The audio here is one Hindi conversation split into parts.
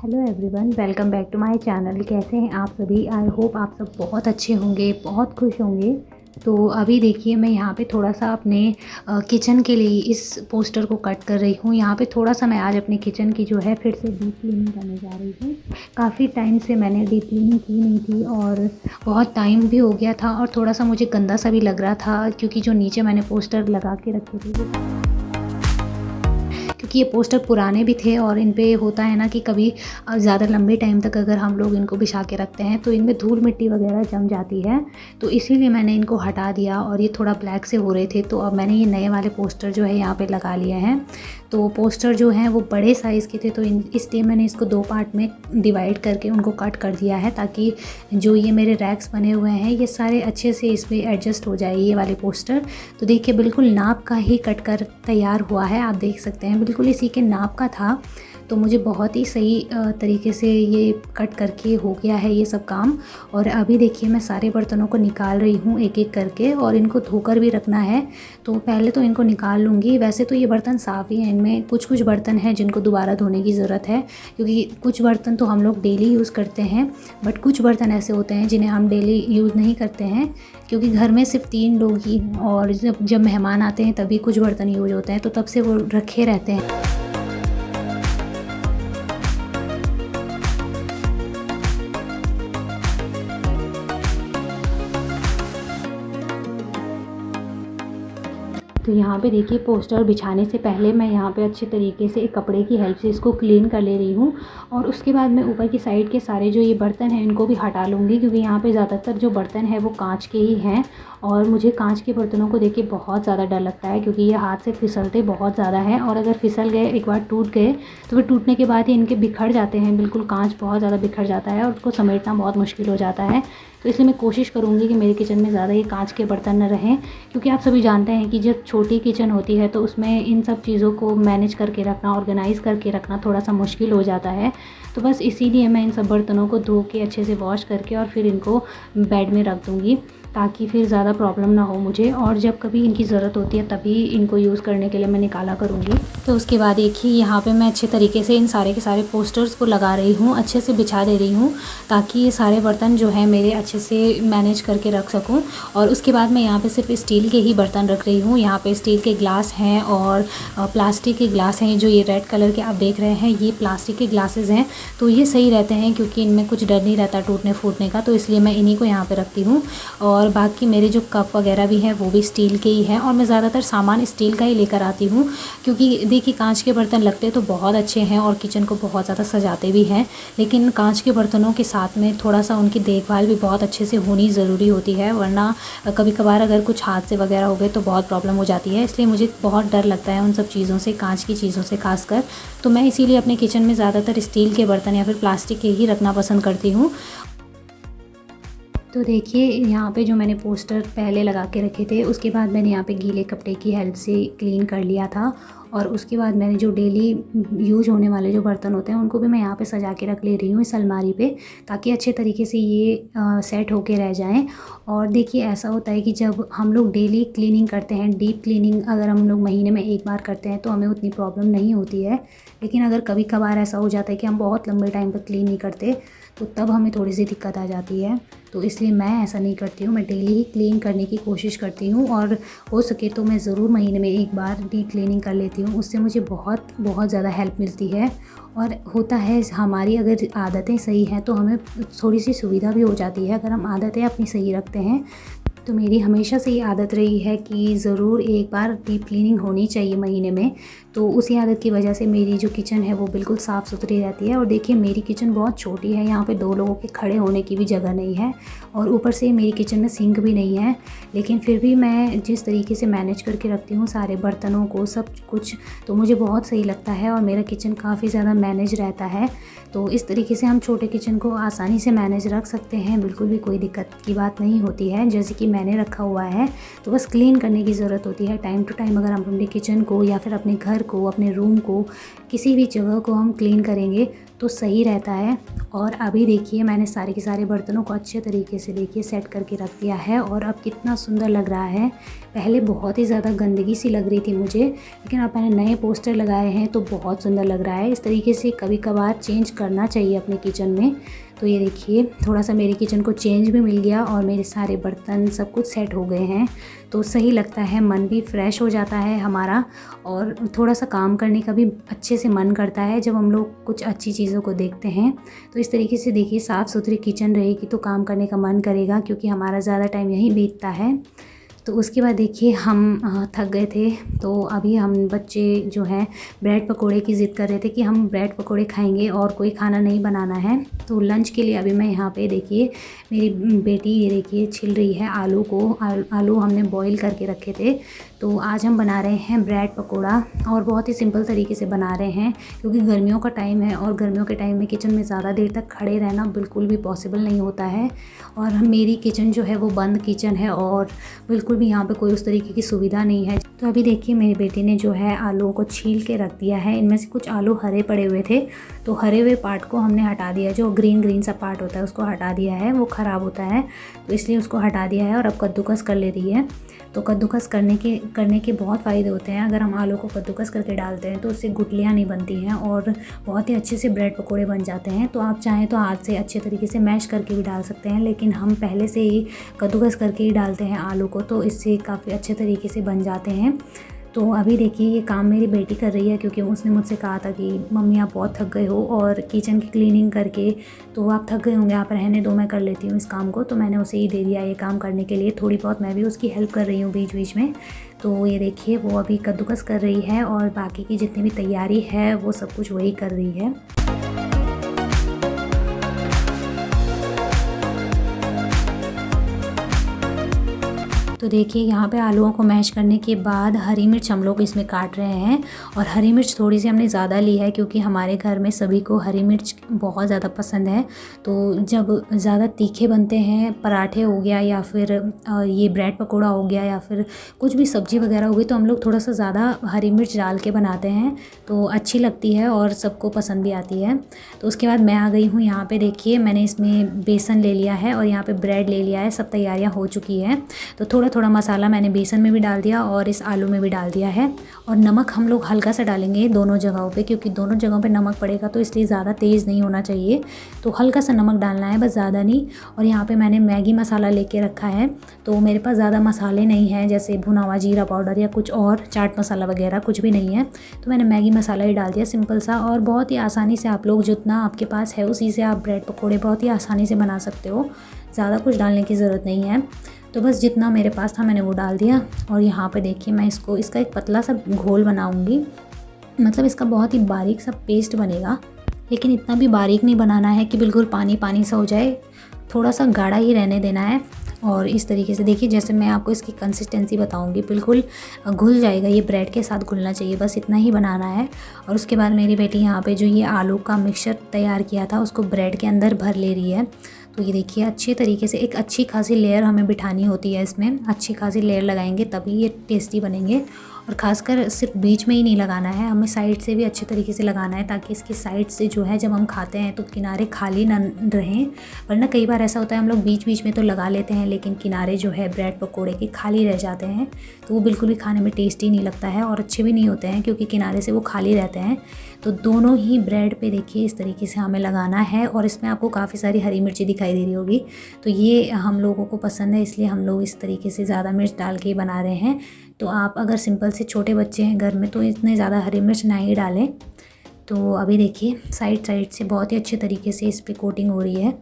Hello everyone, welcome back to my channel. कैसे हैं आप सभी? आई होप आप सब बहुत अच्छे होंगे, बहुत खुश होंगे। तो अभी देखिए, मैं यहाँ पे थोड़ा सा अपने किचन के लिए इस पोस्टर को कट कर रही हूँ। यहाँ पे थोड़ा सा मैं आज अपने किचन की जो है फिर से डीप क्लीनिंग करने जा रही हूँ। काफ़ी टाइम से मैंने डीप क्लीनिंग की नहीं थी और बहुत टाइम भी हो गया था और थोड़ा सा मुझे गंदा सा भी लग रहा था, क्योंकि जो नीचे मैंने पोस्टर लगा के रखे थे क्योंकि ये पोस्टर पुराने भी थे और इन पे होता है ना कि कभी ज़्यादा लंबे टाइम तक अगर हम लोग इनको बिछा के रखते हैं तो इनमें धूल मिट्टी वगैरह जम जाती है। तो इसीलिए मैंने इनको हटा दिया और ये थोड़ा ब्लैक से हो रहे थे, तो अब मैंने ये नए वाले पोस्टर जो है यहाँ पे लगा लिए हैं। तो पोस्टर जो हैं वो बड़े साइज़ के थे, तो इसलिए मैंने इसको 2 पार्ट में डिवाइड करके उनको कट कर दिया है, ताकि जो ये मेरे रैक्स बने हुए हैं ये सारे अच्छे से इस पर एडजस्ट हो जाए ये वाले पोस्टर। तो देखिए, बिल्कुल नाप का ही कट कर तैयार हुआ है, आप देख सकते हैं बिल्कुल इसी के नाप का था। तो मुझे बहुत ही सही तरीके से ये कट करके हो गया है ये सब काम। और अभी देखिए, मैं सारे बर्तनों को निकाल रही हूँ एक एक करके, और इनको धोकर भी रखना है। तो पहले तो इनको निकाल लूँगी। वैसे तो ये बर्तन साफ़ ही हैं, इनमें कुछ कुछ बर्तन हैं जिनको दोबारा धोने की ज़रूरत है, क्योंकि कुछ बर्तन तो हम लोग डेली यूज़ करते हैं, बट कुछ बर्तन ऐसे होते हैं जिन्हें हम डेली यूज़ नहीं करते हैं, क्योंकि घर में सिर्फ 3 लोग ही, और जब मेहमान आते हैं तभी कुछ बर्तन यूज होते हैं, तो तब से वो रखे रहते हैं। तो यहाँ पे देखिए, पोस्टर बिछाने से पहले मैं यहाँ पे अच्छे तरीके से एक कपड़े की हेल्प से इसको क्लीन कर ले रही हूँ, और उसके बाद मैं ऊपर की साइड के सारे जो ये बर्तन हैं इनको भी हटा लूँगी, क्योंकि यहाँ पे ज़्यादातर जो बर्तन है वो कांच के ही हैं। और मुझे कांच के बर्तनों को देख के बहुत ज़्यादा डर लगता है, क्योंकि ये हाथ से फिसलते बहुत ज़्यादा हैं, और अगर फिसल गए, एक बार टूट गए, तो फिर टूटने के बाद ही इनके बिखर जाते हैं, बिल्कुल कांच बहुत ज़्यादा बिखर जाता है और उसको समेटना बहुत मुश्किल हो जाता है। तो इसलिए मैं कोशिश करूँगी कि मेरे किचन में ज़्यादा ये कांच के बर्तन न रहें, क्योंकि आप सभी जानते हैं कि जब छोटी किचन होती है तो उसमें इन सब चीज़ों को मैनेज करके रखना, ऑर्गेनाइज़ करके रखना थोड़ा सा मुश्किल हो जाता है। तो बस इसीलिए मैं इन सब बर्तनों को धो के अच्छे से वॉश करके और फिर इनको बेड में रख दूँगी, ताकि फिर ज़्यादा प्रॉब्लम ना हो मुझे, और जब कभी इनकी ज़रूरत होती है तभी इनको यूज़ करने के लिए मैं निकाला करूँगी। तो उसके बाद देखिए, यहाँ पे मैं अच्छे तरीके से इन सारे के सारे पोस्टर्स को लगा रही हूँ, अच्छे से बिछा दे रही हूँ, ताकि ये सारे बर्तन जो है मेरे अच्छे से मैनेज करके रख सकूँ। और उसके बाद मैं यहाँ पे सिर्फ स्टील के ही बर्तन रख रही हूँ। यहाँ पे स्टील के ग्लास हैं और प्लास्टिक के ग्लास हैं। जो ये रेड कलर के आप देख रहे हैं, ये प्लास्टिक के ग्लासेस हैं, तो ये सही रहते हैं, क्योंकि इनमें कुछ डर नहीं रहता टूटने फूटने का, तो इसलिए मैं इन्हीं को यहाँ पर रखती हूँ। और बाकी मेरे जो कप वगैरह भी हैं वो भी स्टील के ही हैं, और मैं ज़्यादातर सामान स्टील का ही लेकर आती हूँ, क्योंकि देखिए, कांच के बर्तन लगते तो बहुत अच्छे हैं और किचन को बहुत ज़्यादा सजाते भी हैं, लेकिन कांच के बर्तनों के साथ में थोड़ा सा उनकी देखभाल भी बहुत अच्छे से होनी ज़रूरी होती है, वरना कभी कभार अगर कुछ हादसे वगैरह हो गए तो बहुत प्रॉब्लम हो जाती है। इसलिए मुझे बहुत डर लगता है उन सब चीज़ों से, कांच की चीज़ों से खासकर। तो मैं इसीलिए अपने किचन में ज़्यादातर स्टील के बर्तन या फिर प्लास्टिक के ही रखना पसंद करती हूँ। तो देखिए, यहाँ पे जो मैंने पोस्टर पहले लगा के रखे थे, उसके बाद मैंने यहाँ पे गीले कपड़े की हेल्प से क्लीन कर लिया था, और उसके बाद मैंने जो डेली यूज होने वाले जो बर्तन होते हैं उनको भी मैं यहाँ पे सजा के रख ले रही हूँ इस अलमारी पे, ताकि अच्छे तरीके से ये सेट होके रह जाएं। और देखिए, ऐसा होता है कि जब हम लोग डेली क्लीनिंग करते हैं, डीप क्लीनिंग अगर हम लोग महीने में एक बार करते हैं तो हमें उतनी प्रॉब्लम नहीं होती है, लेकिन अगर कभी कभार ऐसा हो जाता है कि हम बहुत लंबे टाइम तक क्लीन नहीं करते, तो तब हमें थोड़ी सी दिक्कत आ जाती है। तो इसलिए मैं ऐसा नहीं करती हूँ, मैं डेली ही क्लीन करने की कोशिश करती हूँ, और हो सके तो मैं ज़रूर महीने में एक बार डीप क्लीनिंग कर लेती हूँ। उससे मुझे बहुत बहुत ज़्यादा हेल्प मिलती है। और होता है, हमारी अगर आदतें सही हैं तो हमें थोड़ी सी सुविधा भी हो जाती है, अगर हम आदतें अपनी सही रखते हैं। तो मेरी हमेशा से ये आदत रही है कि ज़रूर एक बार डीप क्लीनिंग होनी चाहिए महीने में। तो उसी आदत की वजह से मेरी जो किचन है वो बिल्कुल साफ़ सुथरी रहती है। और देखिए, मेरी किचन बहुत छोटी है, यहाँ पे 2 लोगों के खड़े होने की भी जगह नहीं है, और ऊपर से मेरी किचन में सिंक भी नहीं है, लेकिन फिर भी मैं जिस तरीके से मैनेज करके रखती हूँ सारे बर्तनों को, सब कुछ, तो मुझे बहुत सही लगता है और मेरा किचन काफ़ी ज़्यादा मैनेज रहता है। तो इस तरीके से हम छोटे किचन को आसानी से मैनेज रख सकते हैं, बिल्कुल भी कोई दिक्कत की बात नहीं होती है। जैसे कि मैंने रखा हुआ है, तो बस क्लीन करने की ज़रूरत होती है टाइम टू टाइम। अगर हम अपने किचन को या फिर अपने घर को, अपने रूम को, किसी भी जगह को हम क्लीन करेंगे तो सही रहता है। और अभी देखिए मैंने सारे के सारे बर्तनों को अच्छे तरीके से देखिए सेट करके रख दिया है और अब कितना सुंदर लग रहा है। पहले बहुत ही ज़्यादा गंदगी सी लग रही थी मुझे, लेकिन अब मैंने नए पोस्टर लगाए हैं तो बहुत सुंदर लग रहा है। इस तरीके से कभी कभार चेंज करना चाहिए अपने किचन में। तो ये देखिए थोड़ा सा मेरे किचन को चेंज भी मिल गया और मेरे सारे बर्तन सब कुछ सेट हो गए हैं, तो सही लगता है, मन भी फ्रेश हो जाता है हमारा और थोड़ा सा काम करने का भी अच्छे से मन करता है जब हम लोग कुछ अच्छी चीज़ों को देखते हैं। तो इस तरीके से देखिए साफ़ सुथरी किचन रहेगी तो काम करने का मन करेगा, क्योंकि हमारा ज़्यादा टाइम यहीं बीतता है। तो उसके बाद देखिए हम थक गए थे, तो अभी हम बच्चे जो हैं ब्रेड पकोड़े की ज़िद कर रहे थे कि हम ब्रेड पकोड़े खाएंगे और कोई खाना नहीं बनाना है। तो लंच के लिए अभी मैं यहाँ पे देखिए मेरी बेटी ये देखिए छिल रही है आलू को। आलू हमने बॉईल करके रखे थे, तो आज हम बना रहे हैं ब्रेड पकोड़ा और बहुत ही सिंपल तरीके से बना रहे हैं, क्योंकि गर्मियों का टाइम है और गर्मियों के टाइम में किचन में ज़्यादा देर तक खड़े रहना बिल्कुल भी पॉसिबल नहीं होता है। और मेरी किचन जो है वो बंद किचन है और बिल्कुल भी यहाँ पे कोई उस तरीके की सुविधा नहीं है। तो अभी देखिए मेरी बेटी ने जो है आलूओं को छील के रख दिया है। इनमें से कुछ आलू हरे पड़े हुए थे, तो हरे हुए पार्ट को हमने हटा दिया, जो ग्रीन सा पार्ट होता है उसको हटा दिया है, वो ख़राब होता है तो इसलिए उसको हटा दिया है और अब कद्दूकस कर ले रही है। तो कद्दूकस करने के बहुत फ़ायदे होते हैं। अगर हम आलू को कद्दूकस करके डालते हैं तो उससे गुठलियाँ नहीं बनती हैं और बहुत ही अच्छे से ब्रेड पकोड़े बन जाते हैं। तो आप चाहें तो हाथ से अच्छे तरीके से मैश करके भी डाल सकते हैं, लेकिन हम पहले से ही कद्दूकस करके ही डालते हैं आलू को, तो इससे काफ़ी अच्छे तरीके से बन जाते हैं। तो अभी देखिए ये काम मेरी बेटी कर रही है, क्योंकि उसने मुझसे कहा था कि मम्मी आप बहुत थक गए हो और किचन की क्लीनिंग करके तो आप थक गए होंगे, आप रहने दो, मैं कर लेती हूँ इस काम को। तो मैंने उसे ही दे दिया ये काम करने के लिए। थोड़ी बहुत मैं भी उसकी हेल्प कर रही हूँ बीच बीच में। तो ये देखिए वो अभी कद्दूकस कर रही है और बाकी की जितनी भी तैयारी है वो सब कुछ वही कर रही है। तो देखिए यहाँ पे आलूओं को मैश करने के बाद हरी मिर्च हम लोग इसमें काट रहे हैं और हरी मिर्च थोड़ी सी हमने ज़्यादा ली है, क्योंकि हमारे घर में सभी को हरी मिर्च बहुत ज़्यादा पसंद है। तो जब ज़्यादा तीखे बनते हैं, पराठे हो गया या फिर ये ब्रेड पकोड़ा हो गया या फिर कुछ भी सब्ज़ी वगैरह हो गई, तो हम लोग थोड़ा सा ज़्यादा हरी मिर्च डाल के बनाते हैं, तो अच्छी लगती है और सबको पसंद भी आती है। तो उसके बाद मैं आ गई हूँ यहाँ पर। देखिए मैंने इसमें बेसन ले लिया है और यहाँ पर ब्रेड ले लिया है, सब तैयारियाँ हो चुकी है। तो थोड़ा मसाला मैंने बेसन में भी डाल दिया और इस आलू में भी डाल दिया है। और नमक हम लोग हल्का सा डालेंगे दोनों जगहों पे, क्योंकि दोनों जगहों पे नमक पड़ेगा, तो इसलिए ज़्यादा तेज़ नहीं होना चाहिए, तो हल्का सा नमक डालना है, बस ज़्यादा नहीं। और यहाँ पे मैंने मैगी मसाला लेके रखा है, तो मेरे पास ज़्यादा मसाले नहीं हैं, जैसे भुना हुआ जीरा पाउडर या कुछ और चाट मसाला वगैरह कुछ भी नहीं है, तो मैंने मैगी मसाला ही डाल दिया सिंपल सा। और बहुत ही आसानी से आप लोग जितना आपके पास है उसी से आप ब्रेड पकौड़े बहुत ही आसानी से बना सकते हो, ज़्यादा कुछ डालने की ज़रूरत नहीं है। तो बस जितना मेरे पास था मैंने वो डाल दिया। और यहाँ पे देखिए मैं इसका एक पतला सा घोल बनाऊंगी, मतलब इसका बहुत ही बारीक सा पेस्ट बनेगा, लेकिन इतना भी बारीक नहीं बनाना है कि बिल्कुल पानी पानी सा हो जाए, थोड़ा सा गाढ़ा ही रहने देना है। और इस तरीके से देखिए जैसे मैं आपको इसकी कंसिस्टेंसी बताऊंगी, बिल्कुल घुल जाएगा, ये ब्रेड के साथ घुलना चाहिए, बस इतना ही बनाना है। और उसके बाद मेरी बेटी यहाँ पे जो ये आलू का मिक्सचर तैयार किया था उसको ब्रेड के अंदर भर ले रही है। तो ये देखिए अच्छे तरीके से एक अच्छी खासी लेयर हमें बिठानी होती है, इसमें अच्छी खासी लेयर लगाएंगे तभी ये टेस्टी बनेंगे। और ख़ासकर सिर्फ बीच में ही नहीं लगाना है, हमें साइड से भी अच्छे तरीके से लगाना है, ताकि इसकी साइड से जो है जब हम खाते हैं तो किनारे खाली ना रहें। वरना कई बार ऐसा होता है हम लोग बीच बीच में तो लगा लेते हैं, लेकिन किनारे जो है ब्रेड पकोड़े के खाली रह जाते हैं, तो वो बिल्कुल भी खाने में टेस्टी नहीं लगता है और अच्छे भी नहीं होते हैं, क्योंकि किनारे से वो खाली रहते हैं। तो दोनों ही ब्रेड पे देखिए इस तरीके से हमें लगाना है। और इसमें आपको काफ़ी सारी हरी मिर्ची दिखाई दे रही होगी, तो ये हम लोगों को पसंद है, इसलिए हम लोग इस तरीके से ज़्यादा मिर्च डाल के बना रहे हैं। तो आप अगर सिंपल से छोटे बच्चे हैं घर में तो इतने ज़्यादा हरी मिर्च ना ही डालें। तो अभी देखिए साइड से बहुत ही अच्छे तरीके से इस पर कोटिंग हो रही है।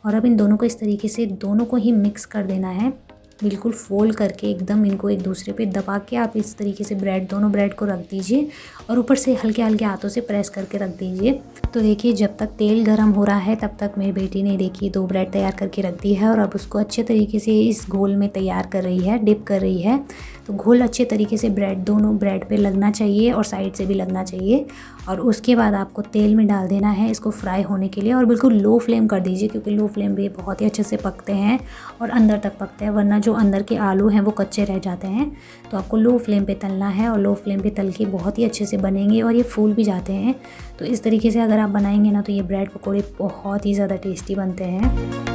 और अब इन दोनों को इस तरीके से दोनों को ही मिक्स कर देना है, बिल्कुल फोल्ड करके एकदम इनको एक दूसरे पे दबा के आप इस तरीके से दोनों ब्रेड को रख दीजिए और ऊपर से हल्के हल्के हाथों से प्रेस करके रख दीजिए। तो देखिए जब तक तेल गर्म हो रहा है तब तक मेरी बेटी ने देखिए 2 ब्रेड तैयार करके रख दी है और अब उसको अच्छे तरीके से इस घोल में तैयार कर रही है, डिप कर रही है। तो घोल अच्छे तरीके से दोनों ब्रेड पे लगना चाहिए और साइड से भी लगना चाहिए। और उसके बाद आपको तेल में डाल देना है इसको फ्राई होने के लिए, और बिल्कुल लो फ्लेम कर दीजिए क्योंकि लो फ्लेम पे बहुत ही अच्छे से पकते हैं और अंदर तक पकते हैं, वरना जो अंदर के आलू हैं वो कच्चे रह जाते हैं। तो आपको लो फ्लेम पे तलना है और लो फ्लेम पे तल के बहुत ही अच्छे से बनेंगे और ये फूल भी जाते हैं। तो इस तरीके से अगर आप बनाएंगे ना तो ये ब्रेड पकौड़े बहुत ही ज़्यादा टेस्टी बनते हैं।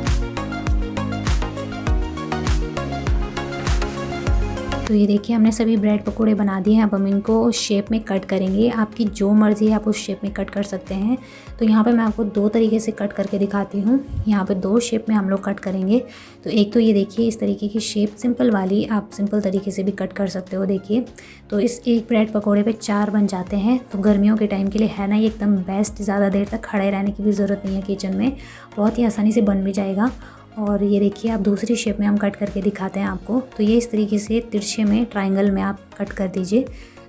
तो ये देखिए हमने सभी ब्रेड पकोड़े बना दिए हैं। अब हम इनको शेप में कट करेंगे, आपकी जो मर्ज़ी है आप उस शेप में कट कर सकते हैं। तो यहाँ पे मैं आपको 2 तरीके से कट करके दिखाती हूँ। यहाँ पे 2 शेप में हम लोग कट करेंगे। तो एक तो ये देखिए इस तरीके की शेप सिंपल वाली, आप सिंपल तरीके से भी कट कर सकते हो। देखिए तो इस एक ब्रेड पकौड़े पे 4 बन जाते हैं। तो गर्मियों के टाइम के लिए है ना ये एकदम बेस्ट, ज़्यादा देर तक खड़े रहने की भी ज़रूरत नहीं है किचन में, बहुत ही आसानी से बन भी जाएगा। और ये देखिए आप दूसरी शेप में हम कट करके दिखाते हैं आपको। तो ये इस तरीके से तिरछे में ट्रायंगल में आप कट कर दीजिए।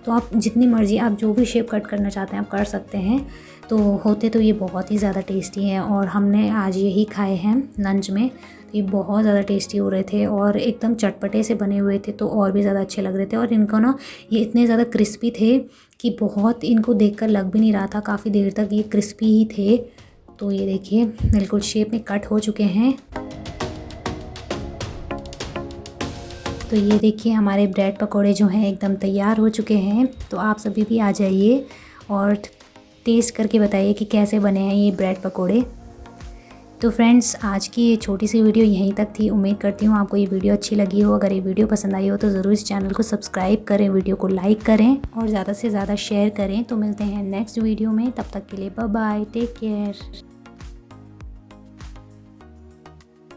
तो आप जितनी मर्ज़ी आप जो भी शेप कट करना चाहते हैं आप कर सकते हैं। तो होते तो ये बहुत ही ज़्यादा टेस्टी हैं और हमने आज यही खाए हैं लंच में। तो ये बहुत ज़्यादा टेस्टी हो रहे थे और एकदम चटपटे से बने हुए थे, तो और भी ज़्यादा अच्छे लग रहे थे। और इनको ना ये इतने ज़्यादा क्रिस्पी थे कि बहुत इनको देखकर लग भी नहीं रहा था, काफ़ी देर तक ये क्रिस्पी ही थे। तो ये देखिए बिल्कुल शेप में कट हो चुके हैं। तो ये देखिए हमारे ब्रेड पकोड़े जो हैं एकदम तैयार हो चुके हैं। तो आप सभी भी आ जाइए और टेस्ट करके बताइए कि कैसे बने हैं ये ब्रेड पकोड़े। तो फ्रेंड्स आज की ये छोटी सी वीडियो यहीं तक थी। उम्मीद करती हूँ आपको ये वीडियो अच्छी लगी हो। अगर ये वीडियो पसंद आई हो तो ज़रूर इस चैनल को सब्सक्राइब करें, वीडियो को लाइक करें और ज़्यादा से ज़्यादा शेयर करें। तो मिलते हैं नेक्स्ट वीडियो में, तब तक के लिए बाय बाय, टेक केयर।